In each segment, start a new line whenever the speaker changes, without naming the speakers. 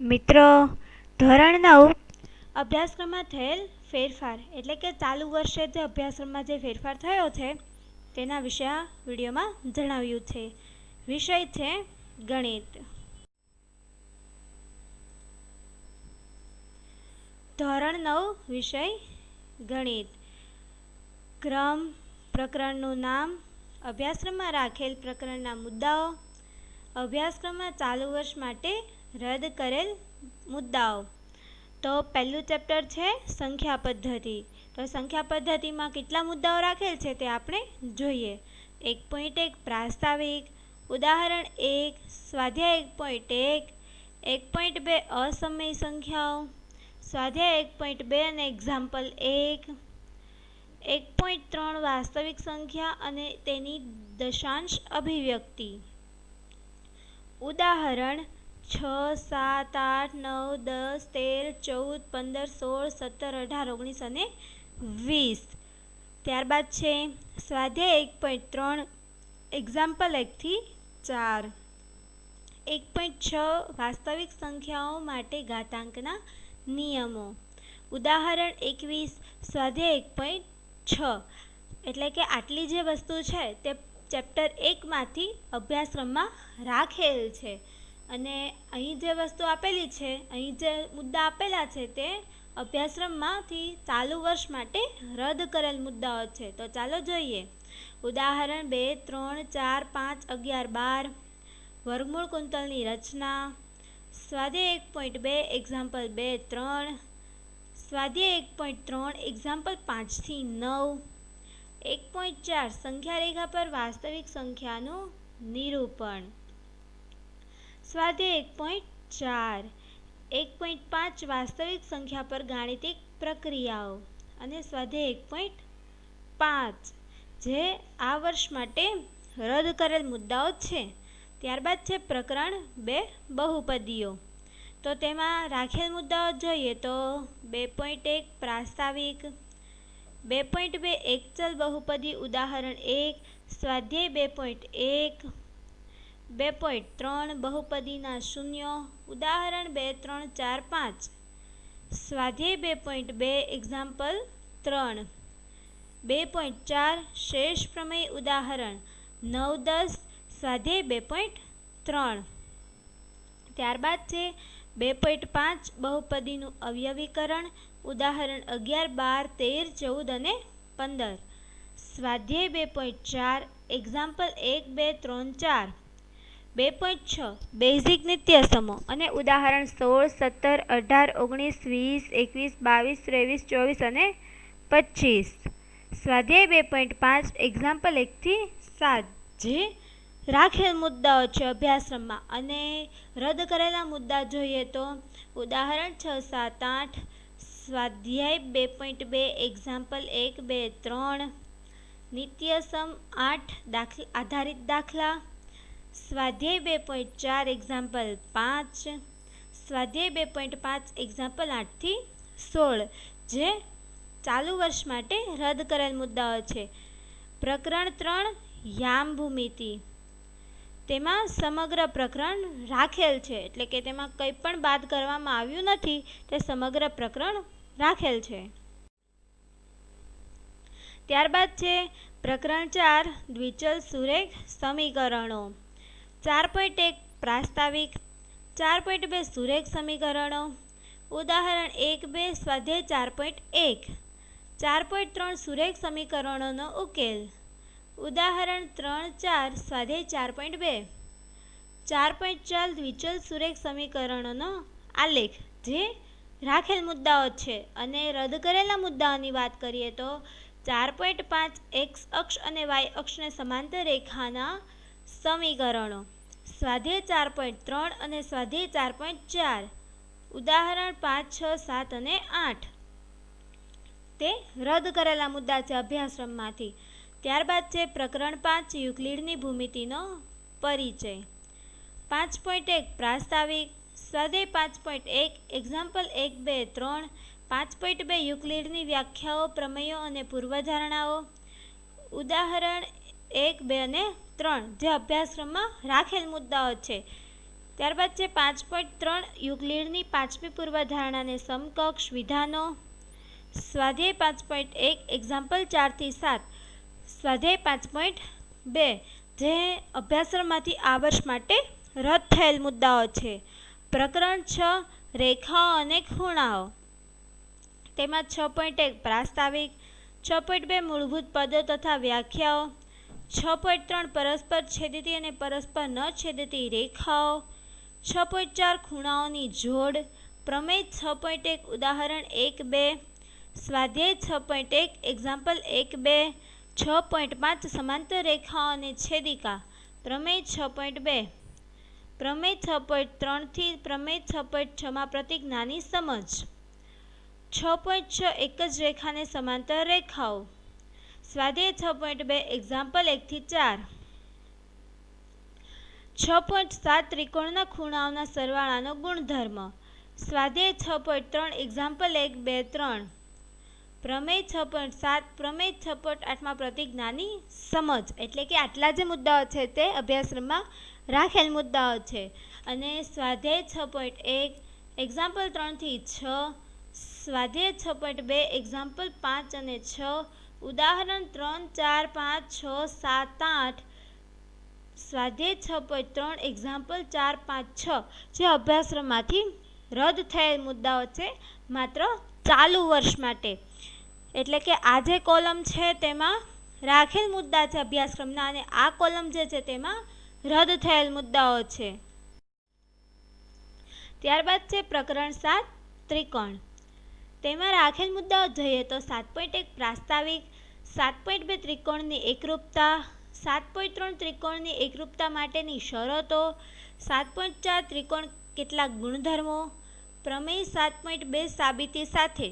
મિત્રો, ધોરણ 9 અભ્યાસક્રમમાં થયેલ ફેરફાર એટલે કે ચાલુ વર્ષે જે અભ્યાસક્રમમાં જે ફેરફાર થયો છે તેના વિશે આ વિડીયોમાં જણાવ્યું છે. વિષય છે ગણિત. ધોરણ 9 વિષય ગણિત. ક્રમ, પ્રકરણનું નામ, અભ્યાસક્રમમાં રાખેલ પ્રકરણના મુદ્દાઓ, અભ્યાસક્રમમાં ચાલુ વર્ષ માટે રદ કરેલ મુદ્દાઓ. તો પહેલું ચેપ્ટર છે સંખ્યા પદ્ધતિ. તો સંખ્યા પદ્ધતિમાં કેટલા મુદ્દાઓ રાખેલ છે તે આપણે જોઈએ. 1.1 પ્રાસ્તાવિક, ઉદાહરણ 1, સ્વાધ્યાય 1.1, 1.2 અસમય સંખ્યાઓ, સ્વાધ્યાય 1.2 અને એક્ઝામ્પલ 1, 1.3 વાસ્તવિક સંખ્યા અને તેની દશાંશ અભિવ્યક્તિ. ઉદાહરણ 6, 7, 8, 9, 10, 13, 14, 15, 16, 17, 18, 19 અને 20. ત્યારબાદ છે સ્વાધ્યાય 1.3, એક્ઝામ્પલ 1 થી 4. 1.6 વાસ્તવિક સંખ્યાઓ માટે ઘાતાંકના નિયમો. ઉદાહરણ 21, સ્વાધ્યાય 1.6. એટલે કે આટલી જે વસ્તુ છે તે ચેપ્ટર 1માંથી અભ્યાસક્રમમાં રાખેલ છે અને અહીં જે વસ્તુ આપેલી છે, અહીં જે મુદ્દા આપેલા છે તે અભ્યાસક્રમમાંથી ચાલુ વર્ષ માટે રદ કરેલ મુદ્દાઓ છે. તો ચાલો જોઈએ. ઉદાહરણ 2, 3, 4, 5, 11, 12. વર્ગમૂળ કુંતલની રચના. સ્વાધ્યાય 1.2, એક્ઝામ્પલ 2, 3. સ્વાધ્યાય 1.3, એક્ઝામ્પલ 5 થી 9. 1.4 સંખ્યા રેખા પર વાસ્તવિક સંખ્યાનું નિરૂપણ. સ્વાધ્યાય 1.4, 1.5 વાસ્તવિક સંખ્યા પર ગાણિતિક પ્રક્રિયાઓ અને સ્વાધ્યાય 1.5 જે આ વર્ષ માટે રદ કરેલ મુદ્દાઓ છે. ત્યારબાદ છે પ્રકરણ 2 બહુપદીઓ. તો તેમાં રાખેલ મુદ્દાઓ જોઈએ તો 2.1 પ્રાસ્તાવિક, 2.2 એકચલ બહુપદી, ઉદાહરણ 1, સ્વાધ્યાય 2.1, 2.3 બહુપદીના શૂન્યો, ઉદાહરણ 2, 3, 4, 5. સ્વાધ્યાય 2.2, એક્ઝામ્પલ 3. 2.4 શેષ પ્રમેય, ઉદાહરણ 9, 10, સ્વાધ્યાય 2.3. ત્યારબાદ છે 2.5 બહુપદીનું અવયવીકરણ, ઉદાહરણ 11, 12, 13, 14 અને 15. સ્વાધ્યાય 2.4, એક્ઝામ્પલ 1, 2, 3, 4. 2.6 બેઝિક નિત્યસમો અને ઉદાહરણ 16, 17, 18, 19, 20, 21, 22, 23, 24 અને 25. સ્વાધ્યાય 2.5, એક્ઝામ્પલ 1 થી 7 જે રાખેલ મુદ્દાઓ છે અભ્યાસક્રમમાં. અને રદ કરેલા મુદ્દા જોઈએ તો ઉદાહરણ 6, 7, 8. સ્વાધ્યાય 2.2, એક્ઝામ્પલ 1, 2, 3. નિત્યસમ 8 આધારિત દાખલા. સ્વાધ્યાય 2.4, એક્ઝામ્પલ 5. સ્વાધ્યાય 2.5, એક્ઝામ્પલ 8 થી 16 જે ચાલુ વર્ષ માટે રદ કરેલ મુદ્દાઓ છે. પ્રકરણ 3 યામ ભૂમિતિ. તેમાં સમગ્ર પ્રકરણ રાખેલ છે એટલે કે તેમાં કંઈ પણ બાદ કરવામાં આવ્યું નથી, તે સમગ્ર પ્રકરણ રાખેલ છે. ત્યારબાદ છે પ્રકરણ 4 દ્વિચલ સુરેખ સમીકરણો. 4.1 પ્રાસ્તાવિક, 4.2 સુરેખ સમીકરણો, ઉદાહરણ 1, 2, સ્વાધ્યાય 4.1. 4.3 સુરેખ સમીકરણોનો ઉકેલ, ઉદાહરણ 3, 4, સ્વાધ્યાય 4.2. 4.4 દ્વિચલ સુરેખ સમીકરણોનો આલેખ જે રાખેલ મુદ્દાઓ છે. અને રદ કરેલા મુદ્દાઓની વાત કરીએ તો 4.5 એક્સ અક્ષ અને વાય અક્ષને સમાંતર રેખાના સમીકરણો. સ્વાધ્યાય 4.3 અને સ્વાધ્યાય 4.4, ઉદાહરણ 5, 6, 7 અને 8 તે રદ કરેલા મુદ્દા છે અભ્યાસક્રમમાંથી. ત્યારબાદ છે પ્રકરણ 5 યુક્લિડની ભૂમિતિનો પરિચય. 5.1 પ્રાસ્તાવિક, સ્વાધ્યાય 5.1, એક્ઝામ્પલ 1, 2, 3. 5.2 યુક્લિડની વ્યાખ્યાઓ, પ્રમેયો અને પૂર્વધારણાઓ, ઉદાહરણ 1, 2 અને 3 જે અભ્યાસક્રમમાં રાખેલ મુદ્દાઓ છે. ત્યારબાદ છે 5.3 યુક્લિડની પાંચમી પૂર્વધારણાને સમકક્ષ વિધાનો. સ્વાધ્યાય 5.1 એક્ઝામ્પલ 4 થી 7. સ્વાધ્યાય 5.2 જે અભ્યાસક્રમમાંથી આ વર્ષ માટે રદ થયેલ મુદ્દાઓ છે. પ્રકરણ 6 રેખાઓ અને ખૂણાઓ. તેમાં 6.1 પ્રાસ્તાવિક, 6.2 મૂળભૂત પદો તથા વ્યાખ્યાઓ, 6.3 પરસ્પર છેદતી અને પરસ્પર ન છેદતી રેખાઓ, 6.4 ખૂણાઓની જોડ, પ્રમેય 6.1 ઉદાહરણ 1-2, સ્વાધ્યાય 6.1 એક્ઝામ્પલ 1-2, 6.5 સમાંતર રેખાઓ અને છેદિકા, પ્રમેય 6.2, પ્રમેય 6.3 થી પ્રમેય 6.6 માં પ્રતીક નાની સમજ, 6.6 એક જ રેખાને સમાંતર રેખાઓ, સ્વાધ્યાય 6.2 એક્ઝામ્પલ 1-4, 6.7 ત્રિકોણના ખૂણાઓના સરવાળાનો ગુણધર્મ, સ્વાધ્યાય 6.3 એક્ઝામ્પલ 1-2-3, પ્રમેય 6.7 પ્રમેય 6.8 માં પ્રતીક નાની સમજ. એટલે કે આટલા જે મુદ્દાઓ છે તે અભ્યાસક્રમમાં રાખેલ મુદ્દાઓ છે. અને સ્વાધ્યાય 6.1 એક્ઝામ્પલ 3-6, સ્વાધ્યાય 6.2 એક્ઝામ્પલ 5 અને 6, ઉદાહરણ 3, 4, 5, 6, 7, 8, સ્વાધ્યાય 6.3 એક્ઝામ્પલ 4, 5, 6 જે અભ્યાસક્રમમાંથી રદ થયેલ મુદ્દાઓ છે માત્ર ચાલુ વર્ષ માટે. એટલે કે આ જે કોલમ છે તેમાં રાખેલ મુદ્દા છે અભ્યાસક્રમના, અને આ કોલમ જે છે તેમાં રદ થયેલ મુદ્દાઓ છે. ત્યારબાદ છે પ્રકરણ 7 ત્રિકોણ. તેમાં રાખેલ મુદ્દાઓ જોઈએ તો 7.1 પ્રાસ્તાવિક, 7.2 ત્રિકોણની એકરૂપતા, 7.3 ત્રિકોણની એકરૂપતા માટેની શરતો, 7.4 ત્રિકોણ કેટલાક ગુણધર્મો, પ્રમેય 7.2 સાબિતી સાથે,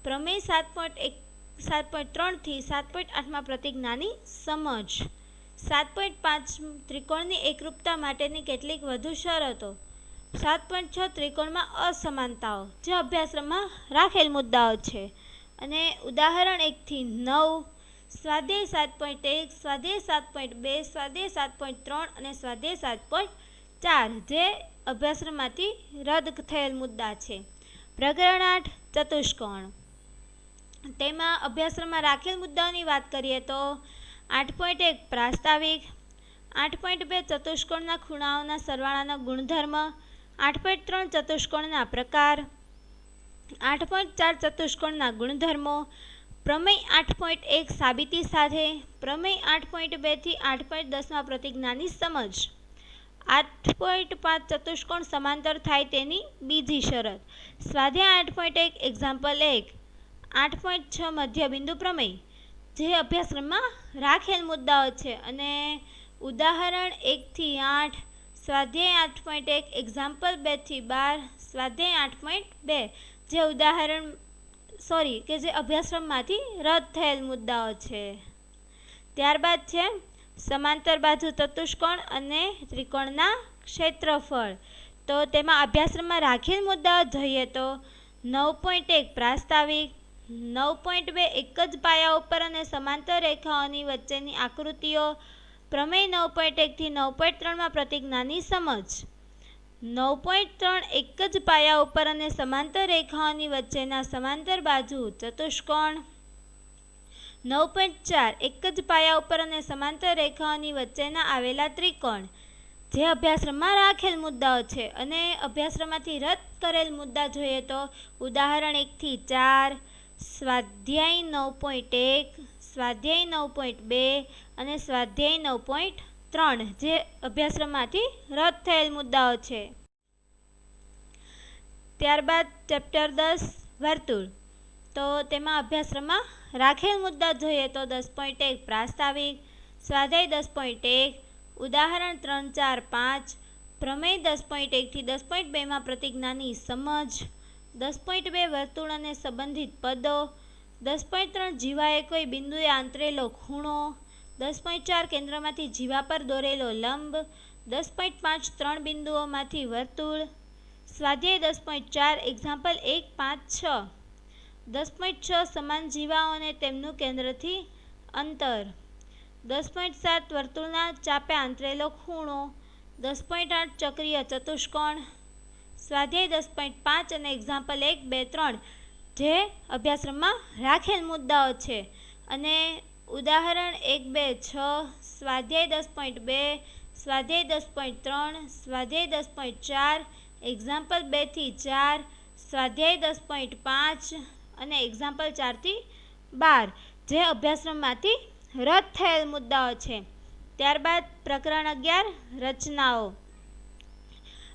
પ્રમેય 7.3 થી 7.8 માં પ્રતીક નાની સમજ, 7.5 ત્રિકોણની એકરૂપતા માટેની કેટલીક વધુ શરતો, 7.6 ત્રિકોણમાં અસમાનતાઓ જે અભ્યાસક્રમમાં રાખેલ મુદ્દાઓ છે. અને ઉદાહરણ 1-9, સ્વાધ્યાય 7.1, સ્વાધ્યાય 7.2, સ્વાધ્યાય 7.3 અને સ્વાધ્યાય 7.4 જે અભ્યાસક્રમમાંથી રદ થયેલ મુદ્દા છે. પ્રકરણ 8 ચતુષ્કોણ. તેમાં અભ્યાસક્રમમાં રાખેલ મુદ્દાઓની વાત કરીએ તો 8.1 પ્રાસ્તાવિક, 8.2 ચતુષ્કોણના ખૂણાઓના સરવાળાનો ગુણધર્મ, 8.3 ચતુષ્કોણના પ્રકાર, 8.4 ચતુષ્કોણના ગુણધર્મો, પ્રમેય 8.1 સાબિતી સાથે, પ્રમેય 8.2 થી 8.10 માં પ્રતીક નાની સમજ, 8.5 ચતુષ્કોણ સમાંતર થાય તેની બીજી શરત, સ્વાધ્યાય 8.1 એક્ઝામ્પલ 1, 8.6 મધ્યબિંદુ પ્રમેય જે અભ્યાસક્રમમાં રાખેલ મુદ્દાઓ છે. અને ઉદાહરણ 1-8, સ્વાધ્યાય 8.1 એક્ઝામ્પલ 2-12, સ્વાધ્યાય 8.2 જે જે અભ્યાસક્રમમાંથી રદ થયેલ મુદ્દાઓ છે. ત્યારબાદ છે સમાંતર બાજુ ચતુષ્કોણ અને ત્રિકોણના ક્ષેત્રફળ. તો તેમાં અભ્યાસક્રમમાં રાખેલ મુદ્દાઓ જોઈએ તો 9.1 પ્રાસ્તાવિક, 9.2 એક જ પાયા ઉપર અને સમાંતર રેખાઓની વચ્ચેની આકૃતિઓ, પ્રમેય 9.1 થી 9.3 માં પ્રતીક નાની સમજ, 9.3 એક જ પાયા ઉપર અને સમાંતર રેખાઓની વચ્ચેના સમાંતર બાજુ ચતુષ્કોણ, 9.4 એક જ પાયા ઉપર અને સમાંતર રેખાઓની વચ્ચેના આવેલા ત્રિકોણ જે અભ્યાસક્રમમાં રાખેલ મુદ્દાઓ છે. અને અભ્યાસક્રમમાંથી રદ કરેલ મુદ્દા જોઈએ તો ઉદાહરણ 1-4, સ્વાધ્યાય 9.1, સ્વાધ્યાય 9.2 અને સ્વાધ્યાય 9.3 જે અભ્યાસક્રમમાંથી રદ થયેલ મુદ્દાઓ છે. ત્યારબાદ ચેપ્ટર 10 વર્તુળ. તો તેમાં અભ્યાસક્રમમાં રાખેલ મુદ્દા જોઈએ તો 10.1 પ્રાસ્તાવિક, સ્વાધ્યાય 10.1, ઉદાહરણ 3, 4, 5, પ્રમેય 10.1 થી 10.2 માં પ્રતીક નાની સમજ, 10.2 વર્તુળ અને સંબંધિત પદો, 10.3 જીવાએ કોઈ બિંદુએ આંતરેલો ખૂણો, 10.4 કેન્દ્રમાંથી જીવા પર દોરેલો લંબ, 10.5 3 બિંદુઓમાંથી વર્તુળ, સ્વાધ્યાય 10.4 એક્ઝામ્પલ 1, 5, 6, 10.6 સમાન જીવાઓ અને તેમનું કેન્દ્રથી અંતર, 10.7 વર્તુળના ચાપે આંતરેલો ખૂણો, 10.8 ચક્રીય ચતુષ્કોણ, સ્વાધ્યાય 10.5 અને એક્ઝામ્પલ 1, 2, 3 જે અભ્યાસક્રમમાં રાખેલ મુદ્દાઓ છે. અને ઉદાહરણ 1, 2, 6, સ્વાધ્યાય 10.2, સ્વાધ્યાય 10.3, સ્વાધ્યાય 10.4, એક્ઝામ્પલ 2 થી 4, સ્વાધ્યાય 10.5 અને એક્ઝામ્પલ 4 થી 12 જે અભ્યાસક્રમમાંથી રદ થયેલ મુદ્દાઓ છે. ત્યારબાદ પ્રકરણ 11 રચનાઓ.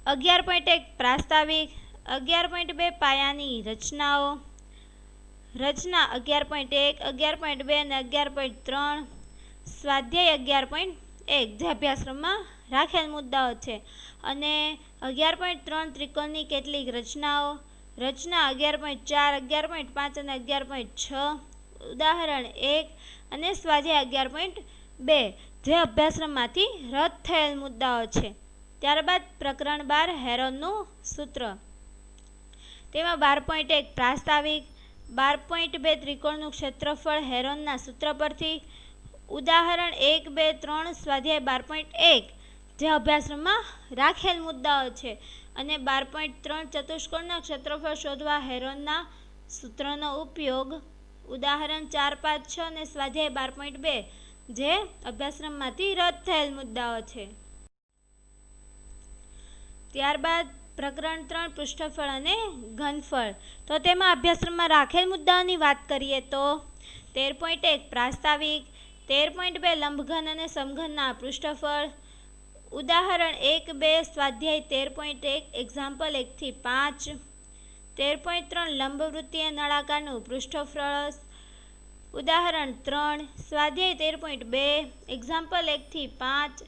11.1 પ્રાસ્તાવિક, 11.2 પાયાની રચનાઓ, રચના 11.1, 11.2 અને 11.3, સ્વાધ્યાય 11.1 જે અભ્યાસક્રમમાં રાખેલ મુદ્દાઓ છે. અને 11.3 ત્રિકોણની કેટલીક રચનાઓ, રચના 11.4, 11.5 અને 11.6, ઉદાહરણ 1 અને સ્વાધ્યાય 11.2 જે અભ્યાસક્રમમાંથી રદ થયેલ મુદ્દાઓ છે. ત્યારબાદ પ્રકરણ 12 હેરોનનું સૂત્ર. તેમાં 12.1 પ્રાસ્તાવિક, 12.2 ત્રિકોણનું ક્ષેત્રફળ હેરોનના સૂત્ર પરથી, ઉદાહરણ 1, 2, 3, સ્વાધ્યાય 12.1 જે અભ્યાસક્રમમાં રાખેલ મુદ્દાઓ છે. અને 12.3 ચતુષ્કોણના ક્ષેત્રફળ શોધવા હેરોનના સૂત્રનો ઉપયોગ, ઉદાહરણ 4, 5, 6 અને સ્વાધ્યાય 12.2 જે અભ્યાસક્રમમાંથી રદ થયેલ મુદ્દાઓ છે. ત્યારબાદ પ્રકરણ 3 પૃષ્ઠફળ અને ઘનફળ. તો તેમાં અભ્યાસક્રમમાં રાખેલ મુદ્દાઓની વાત કરીએ તો 13.1 પ્રાસ્તાવિક, 13.2 લંબઘન અને સમઘનના પૃષ્ઠફળ, ઉદાહરણ 1, 2 સ્વાધ્યાય 13.1 એક્ઝામ્પલ 1 થી 5, 13.3 લંબવૃત્તીય નળાકારનું પૃષ્ઠફળ, ઉદાહરણ 3 સ્વાધ્યાય 13.2 એક્ઝામ્પલ 1 થી 5,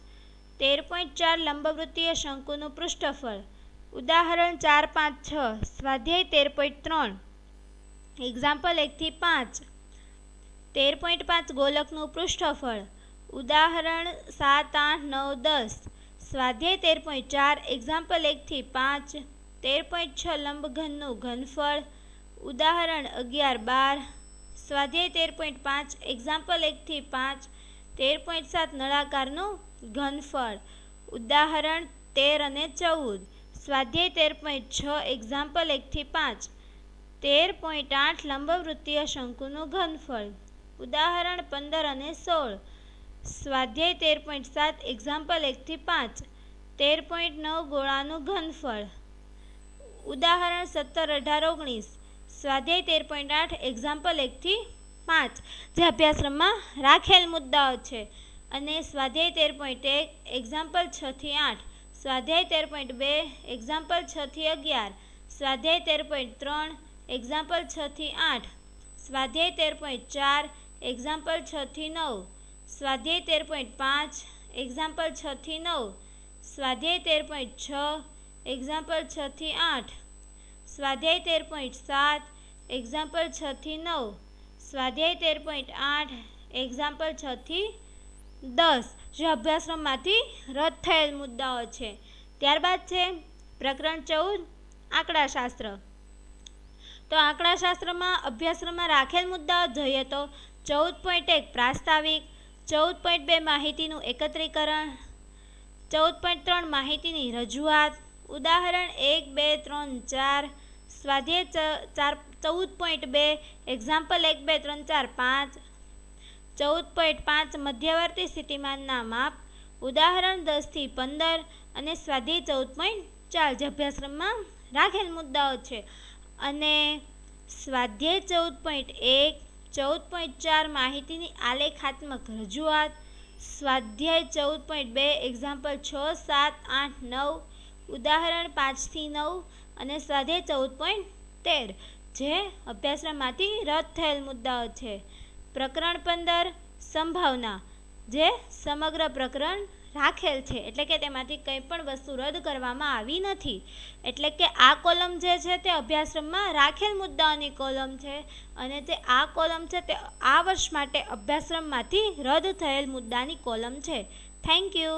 13.4 લંબવૃત્તીય શંકુનું પૃષ્ઠફળ, ઉદાહરણ 4, 5, 6 સ્વાધ્યાય 13.3 એક્ઝામ્પલ 1 થી 5, 13.5 ગોલકનું પૃષ્ઠફળ, ઉદાહરણ 7, 8, 9, 10 સ્વાધ્યાય 13.4 એક્ઝામ્પલ 1 થી 5, 13.6 લંબઘનનું ઘનફળ, ઉદાહરણ 11, 12 સ્વાધ્યાય 13.5 એક્ઝામ્પલ 1 થી 5, 13.7 નળાકારનું ઘનફળ, ઉદાહરણ 13 અને 14 સ્વાધ્યાય 13.6 એક્ઝામ્પલ 1 થી 5, 13.8 લંબવૃત્તીય શંકુનું ઘનફળ, ઉદાહરણ 15 અને 16 સ્વાધ્યાય 13.7 એક્ઝામ્પલ 1 થી 5, 13.9 ગોળાનું ઘનફળ, ઉદાહરણ 17, 18, 19 સ્વાધ્યાય 13.8 એક્ઝામ્પલ 1 થી 5 જે અભ્યાસક્રમમાં રાખેલ મુદ્દાઓ છે. અને સ્વાધ્યાય 13.1 એક્ઝામ્પલ 6 થી 8, સ્વાધ્યાય 13.2 એક્ઝામ્પલ 6 થી 11, સ્વાધ્યાય 13.3 એક્ઝામ્પલ 6 થી 8, સ્વાધ્યાય 13.4 એક્ઝામ્પલ 6 થી 9, સ્વાધ્યાય 13.5 એક્ઝામ્પલ 6 થી 9, સ્વાધ્યાય 13.6 એક્ઝામ્પલ 6 થી 8, સ્વાધ્યાય 13.7 એક્ઝામ્પલ 6 થી 9, સ્વાધ્યાય 13.8 એક્ઝામ્પલ 6 થી 10 જે અભ્યાસક્રમમાંથી રદ થયેલ મુદ્દાઓ છે. ત્યારબાદ છે પ્રકરણ 14 આંકડાશાસ્ત્ર. તો આંકડાશાસ્ત્રમાં અભ્યાસક્રમમાં રાખેલ મુદ્દાઓ જોઈએ તો 14.1 પ્રાસ્તાવિક, 14.2 માહિતીનું એકત્રીકરણ, 14.3 માહિતીની રજૂઆત, ઉદાહરણ 1, 2, 3, 4 સ્વાધ્યાય 14.2 એક્ઝામ્પલ 1, 2, 3, 4, 5, 14.5 મધ્યવર્તી સ્થિતિમાનના માપ, ઉદાહરણ 10 થી 15 અને સ્વાધ્યાય 14.4 જે અભ્યાસક્રમમાં રાખેલ મુદ્દાઓ છે. અને સ્વાધ્યાય 14.1, 14.4 માહિતીની આલેખાત્મક રજૂઆત, સ્વાધ્યાય 14.2 એક્ઝામ્પલ 6, 7, 8, 9 ઉદાહરણ 5 થી 9 અને સ્વાધ્યાય 14.13 જે અભ્યાસક્રમમાંથી રદ થયેલ મુદ્દાઓ છે. પ્રકરણ 15 સંભાવના જે સમગ્ર પ્રકરણ રાખેલ છે એટલે કે તેમાંથી કંઈ પણ વસ્તુ રદ કરવામાં આવી નથી. એટલે કે આ કોલમ જે છે તે અભ્યાસક્રમમાં રાખેલ મુદ્દાઓની કોલમ છે અને તે આ કોલમ છે તે આ વર્ષ માટે અભ્યાસક્રમમાંથી રદ થયેલ મુદ્દાની કોલમ છે. Thank you.